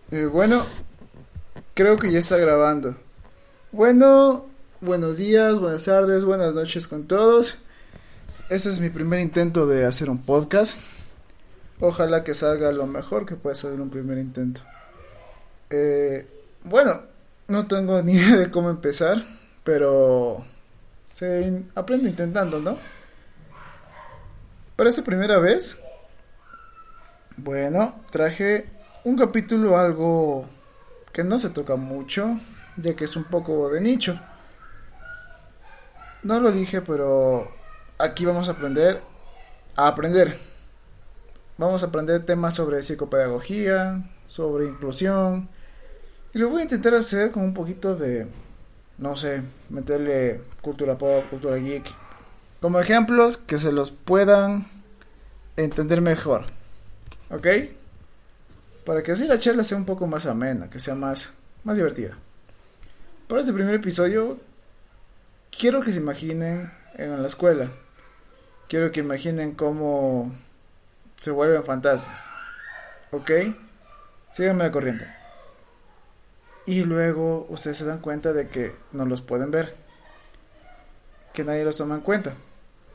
Bueno, creo que ya está grabando. Bueno, buenos días, buenas tardes, buenas noches con todos. Este es mi primer intento de hacer un podcast. Ojalá que salga lo mejor que pueda salir un primer intento. Eh, bueno, no tengo ni idea de cómo empezar, pero aprende intentando, ¿no? Para esta primera vez, bueno, traje un capítulo algo que no se toca mucho, ya que es un poco de nicho. No lo dije, pero aquí vamos a aprender a aprender. Vamos a aprender temas sobre psicopedagogía, sobre inclusión. Y lo voy a intentar hacer con un poquito de, no sé, meterle cultura pop, cultura geek. Como ejemplos que se los puedan entender mejor. ¿Ok? Para que así la charla sea un poco más amena, que sea más divertida. Para este primer episodio, quiero que se imaginen en la escuela. Quiero que imaginen cómo se vuelven fantasmas. ¿Ok? Síganme la corriente. Y luego ustedes se dan cuenta de que no los pueden ver. Que nadie los toma en cuenta.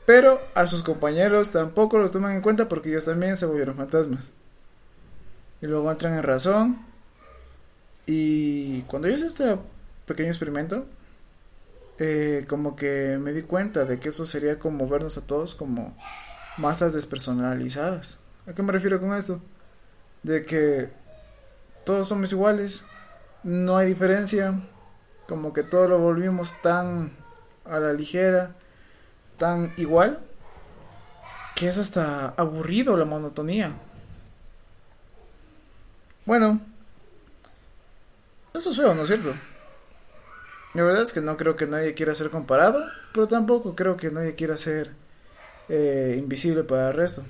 Pero a sus compañeros tampoco los toman en cuenta porque ellos también se volvieron fantasmas. Y luego entran en razón. Y cuando yo hice este pequeño experimento, como que me di cuenta de que eso sería como vernos a todos como masas despersonalizadas. ¿A qué me refiero con esto? De que todos somos iguales, no hay diferencia, como que todo lo volvimos tan a la ligera, tan igual, que es hasta aburrido la monotonía. Bueno, eso es feo, ¿no es cierto? La verdad es que no creo que nadie quiera ser comparado, pero tampoco creo que nadie quiera ser invisible para el resto.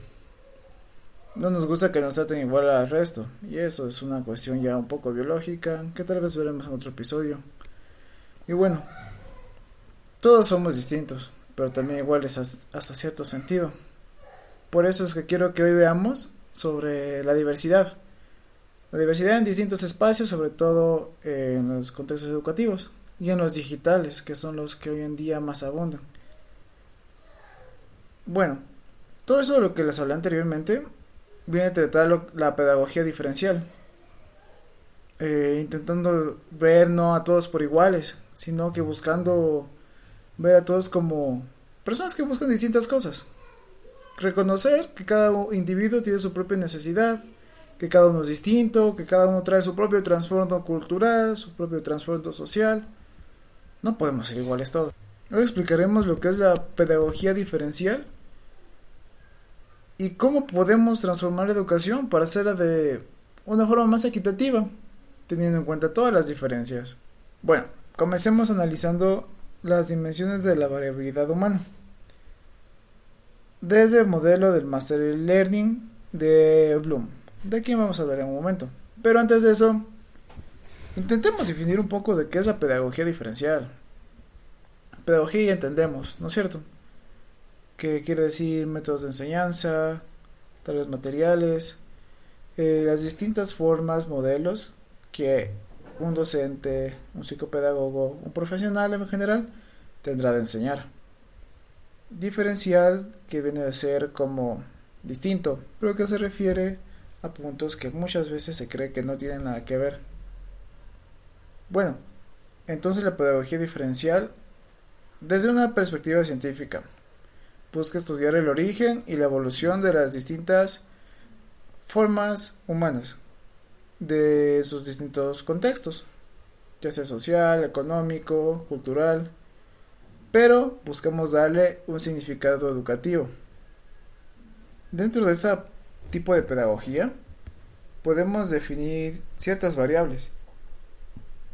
No nos gusta que nos traten igual al resto, y eso es una cuestión ya un poco biológica, que tal vez veremos en otro episodio. Y bueno, todos somos distintos, pero también iguales hasta cierto sentido. Por eso es que quiero que hoy veamos sobre la diversidad. La diversidad en distintos espacios, sobre todo en los contextos educativos y en los digitales, que son los que hoy en día más abundan. Bueno, todo eso de lo que les hablé anteriormente viene a tratar la pedagogía diferencial, intentando ver no a todos por iguales, sino que buscando ver a todos como personas que buscan distintas cosas. Reconocer que cada individuo tiene su propia necesidad, que cada uno es distinto, que cada uno trae su propio trasfondo cultural, su propio trasfondo social. No podemos ser iguales todos. Hoy explicaremos lo que es la pedagogía diferencial y cómo podemos transformar la educación para hacerla de una forma más equitativa, teniendo en cuenta todas las diferencias. Bueno, comencemos analizando las dimensiones de la variabilidad humana. Desde el modelo del Master Learning de Bloom. De aquí vamos a hablar en un momento. Pero antes de eso, intentemos definir un poco de qué es la pedagogía diferencial. Pedagogía ya entendemos, ¿no es cierto? Que quiere decir métodos de enseñanza, tareas materiales, las distintas formas, modelos que un docente, un psicopedagogo, un profesional en general tendrá de enseñar. Diferencial, que viene a ser como distinto, pero que se refiere a puntos que muchas veces se cree que no tienen nada que ver. Bueno, entonces la pedagogía diferencial, desde una perspectiva científica, busca estudiar el origen y la evolución de las distintas formas humanas, de sus distintos contextos, ya sea social, económico, cultural, pero buscamos darle un significado educativo. Dentro de este tipo de pedagogía podemos definir ciertas variables,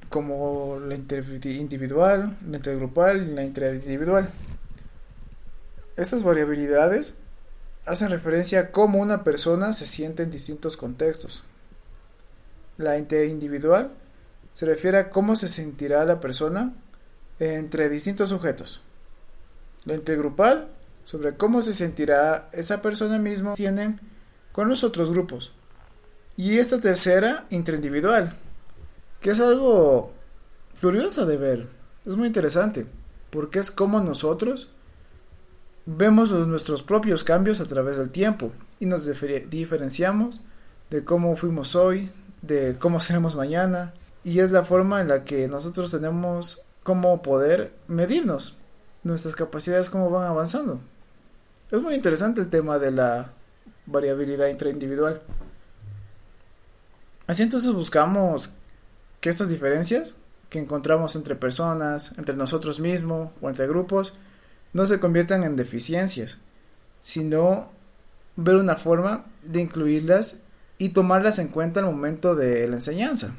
como la interindividual, la intergrupal y la interindividual. Estas variabilidades hacen referencia a cómo una persona se siente en distintos contextos. La interindividual se refiere a cómo se sentirá la persona entre distintos sujetos. La intergrupal sobre cómo se sentirá esa persona misma tienen con los otros grupos. Y esta tercera, intraindividual, que es algo curioso de ver. Es muy interesante, porque es como nosotros vemos nuestros propios cambios a través del tiempo y nos diferenciamos de cómo fuimos hoy, de cómo seremos mañana, y es la forma en la que nosotros tenemos como poder medirnos nuestras capacidades, cómo van avanzando. Es muy interesante el tema de la variabilidad intraindividual. Así entonces buscamos que estas diferencias que encontramos entre personas, entre nosotros mismos o entre grupos, no se conviertan en deficiencias, sino ver una forma de incluirlas y tomarlas en cuenta al momento de la enseñanza.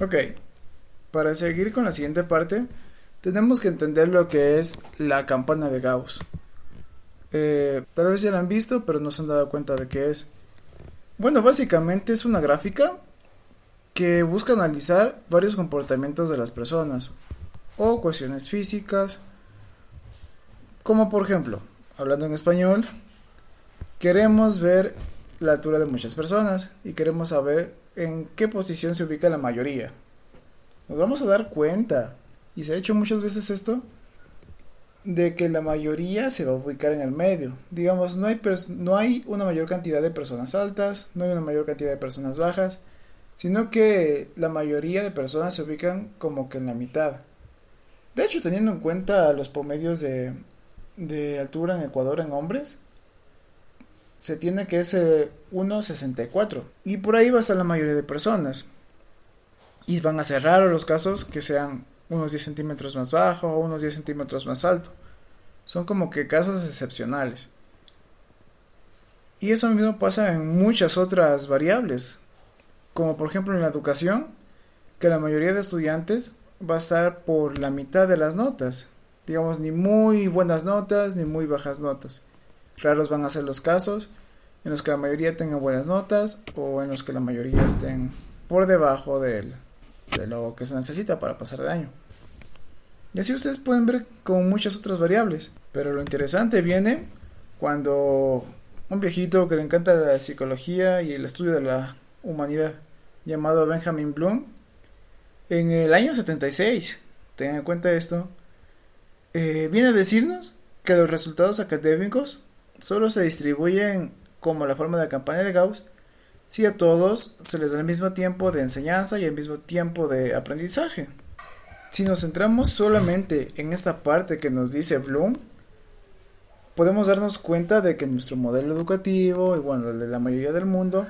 Ok, para seguir con la siguiente parte, tenemos que entender lo que es la campana de Gauss. Tal vez ya la han visto, pero no se han dado cuenta de qué es. Bueno, básicamente es una gráfica que busca analizar varios comportamientos de las personas o cuestiones físicas, como por ejemplo, hablando en español, queremos ver la altura de muchas personas y queremos saber en qué posición se ubica la mayoría. Nos vamos a dar cuenta, y se ha hecho muchas veces esto, de que la mayoría se va a ubicar en el medio. Digamos, no hay una mayor cantidad de personas altas, no hay una mayor cantidad de personas bajas, sino que la mayoría de personas se ubican como que en la mitad. De hecho, teniendo en cuenta los promedios de altura en Ecuador en hombres, se tiene que es 1,64 y por ahí va a estar la mayoría de personas. Y van a ser raros los casos que sean unos 10 centímetros más bajo o unos 10 centímetros más alto. Son como que casos excepcionales. Y eso mismo pasa en muchas otras variables, como por ejemplo en la educación, que la mayoría de estudiantes va a estar por la mitad de las notas. Digamos, ni muy buenas notas ni muy bajas notas. Raros van a ser los casos en los que la mayoría tengan buenas notas o en los que la mayoría estén por debajo de lo que se necesita para pasar de año. Y así ustedes pueden ver con muchas otras variables. Pero lo interesante viene cuando un viejito que le encanta la psicología y el estudio de la humanidad, llamado Benjamin Bloom, en el año 76, tengan en cuenta esto, viene a decirnos que los resultados académicos solo se distribuyen como la forma de la campana de Gauss si a todos se les da el mismo tiempo de enseñanza y el mismo tiempo de aprendizaje. Si nos centramos solamente en esta parte que nos dice Bloom, podemos darnos cuenta de que nuestro modelo educativo, y bueno, el de la mayoría del mundo,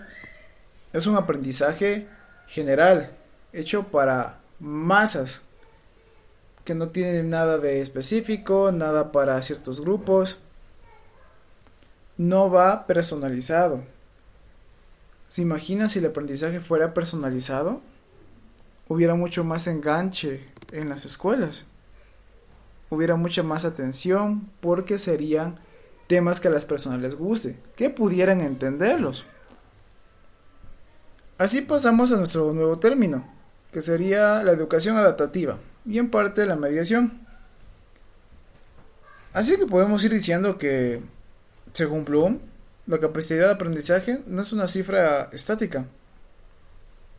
es un aprendizaje general, hecho para masas, que no tiene nada de específico, nada para ciertos grupos, no va personalizado. ¿Se imagina si el aprendizaje fuera personalizado? Hubiera mucho más enganche en las escuelas, hubiera mucha más atención porque serían temas que a las personas les guste, que pudieran entenderlos. Así pasamos a nuestro nuevo término, que sería la educación adaptativa y en parte la mediación. Así que podemos ir diciendo que, según Bloom, la capacidad de aprendizaje no es una cifra estática,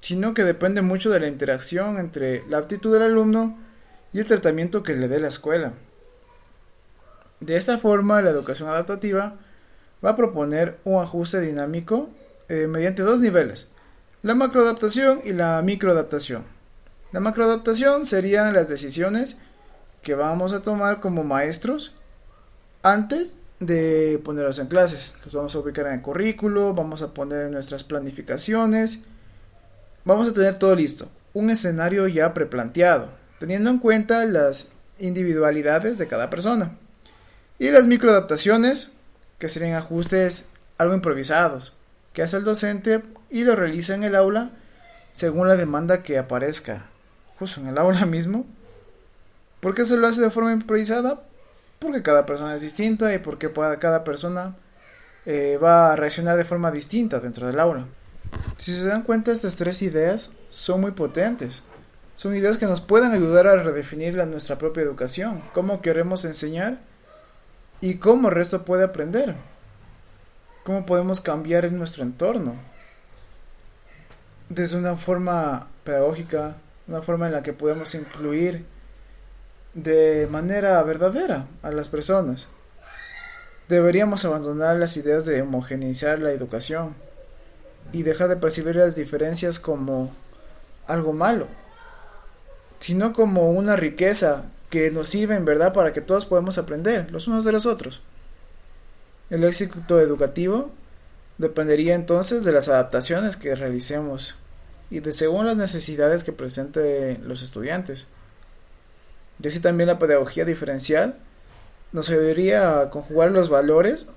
sino que depende mucho de la interacción entre la aptitud del alumno y el tratamiento que le dé la escuela. De esta forma, la educación adaptativa va a proponer un ajuste dinámico mediante dos niveles, la macroadaptación y la microadaptación. La macroadaptación serían las decisiones que vamos a tomar como maestros antes de ponerlos en clases. Los vamos a ubicar en el currículo, vamos a poner en nuestras planificaciones, vamos a tener todo listo, un escenario ya preplanteado, teniendo en cuenta las individualidades de cada persona. Y las microadaptaciones, que serían ajustes algo improvisados, que hace el docente y lo realiza en el aula según la demanda que aparezca justo en el aula mismo. ¿Por qué se lo hace de forma improvisada? Porque cada persona es distinta y porque cada persona va a reaccionar de forma distinta dentro del aula. Si se dan cuenta, estas tres ideas son muy potentes. Son ideas que nos pueden ayudar a redefinir nuestra propia educación, cómo queremos enseñar y cómo el resto puede aprender, cómo podemos cambiar en nuestro entorno, desde una forma pedagógica, una forma en la que podemos incluir de manera verdadera a las personas. Deberíamos abandonar las ideas de homogeneizar la educación y dejar de percibir las diferencias como algo malo, sino como una riqueza que nos sirve en verdad para que todos podamos aprender los unos de los otros. El éxito educativo dependería entonces de las adaptaciones que realicemos y de según las necesidades que presenten los estudiantes. Y así también la pedagogía diferencial nos ayudaría a conjugar los valores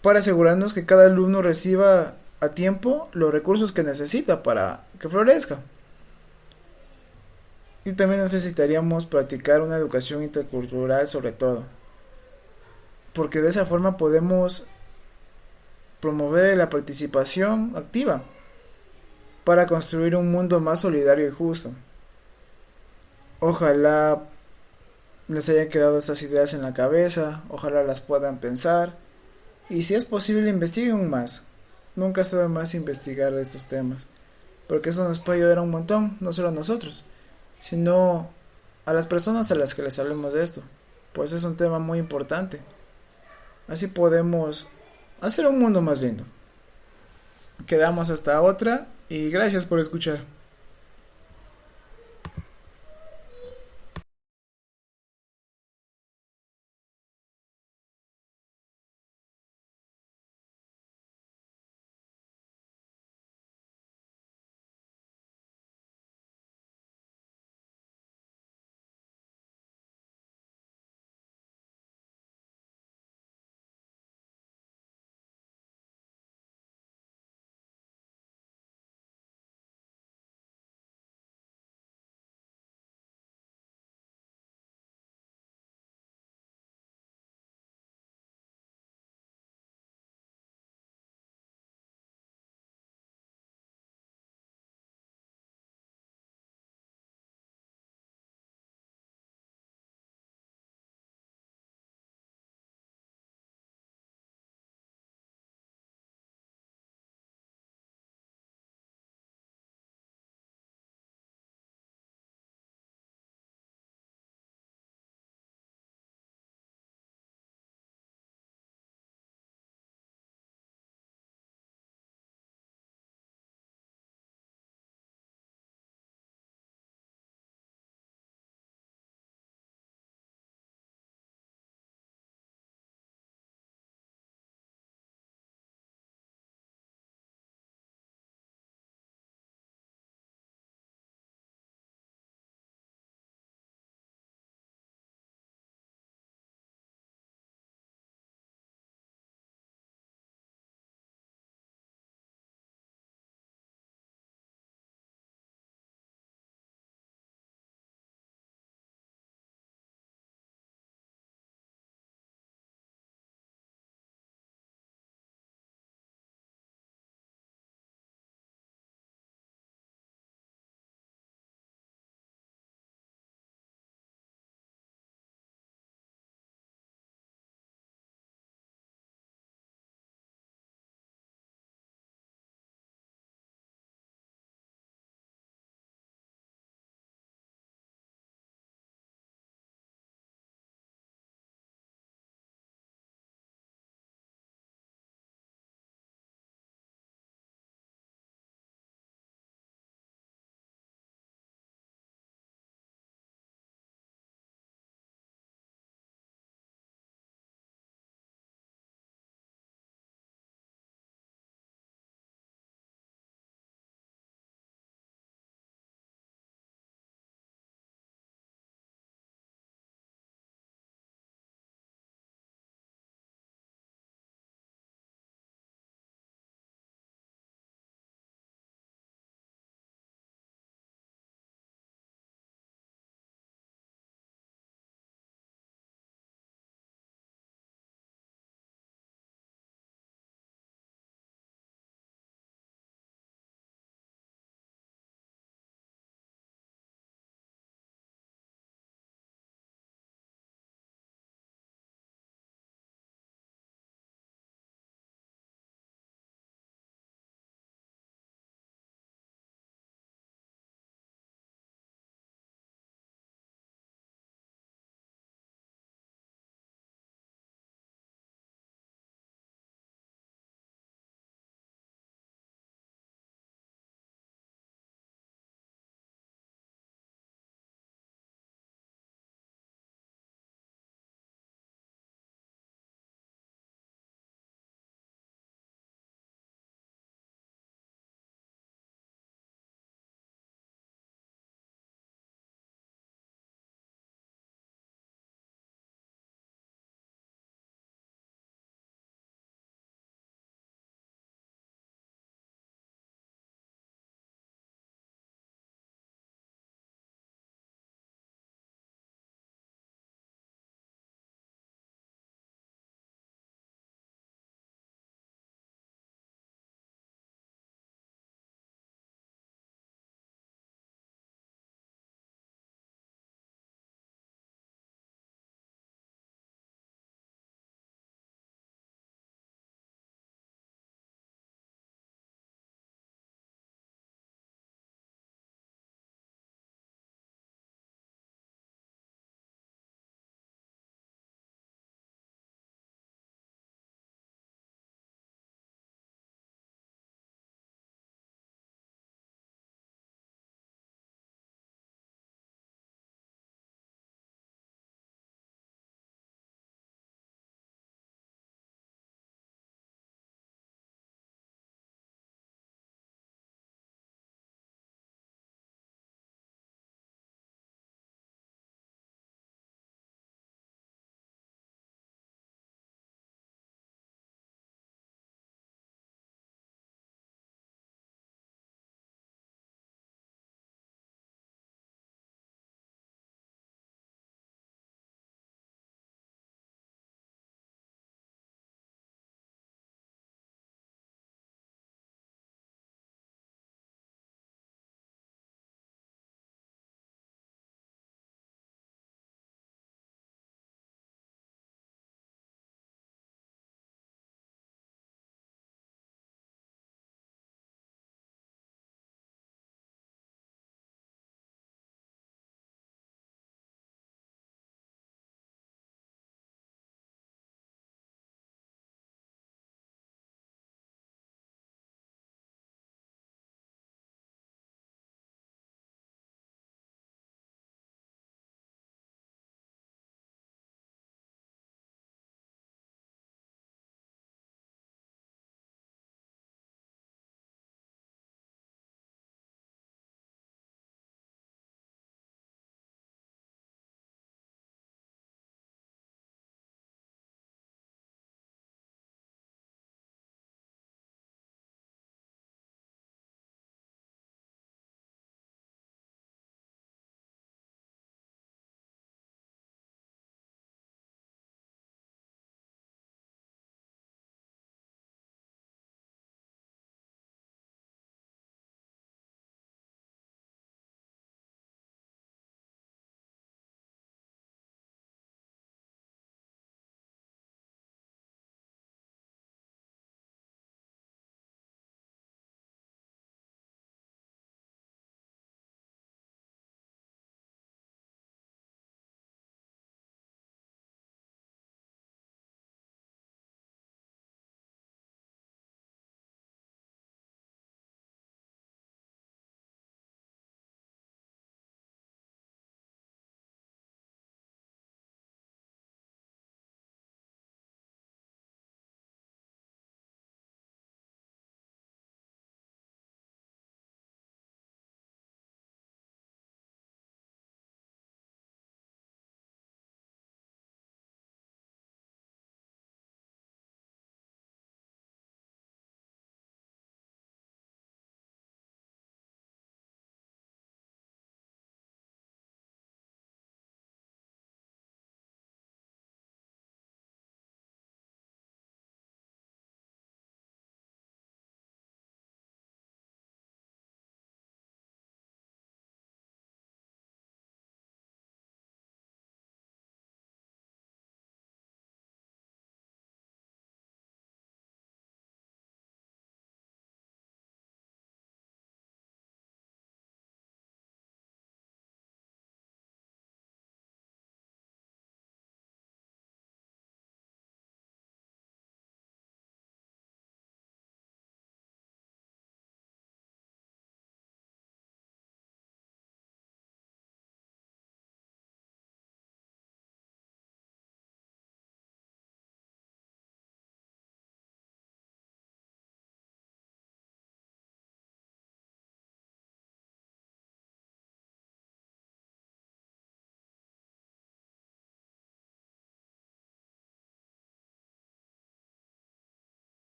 para asegurarnos que cada alumno reciba a tiempo los recursos que necesita para que florezca. Y también necesitaríamos practicar una educación intercultural sobre todo, porque de esa forma podemos promover la participación activa para construir un mundo más solidario y justo. Ojalá les hayan quedado estas ideas en la cabeza, ojalá las puedan pensar y si es posible investiguen más. Nunca está de más investigar estos temas, porque eso nos puede ayudar un montón, no solo a nosotros, sino a las personas a las que les hablemos de esto, pues es un tema muy importante. Así podemos hacer un mundo más lindo. Quedamos hasta otra y gracias por escuchar.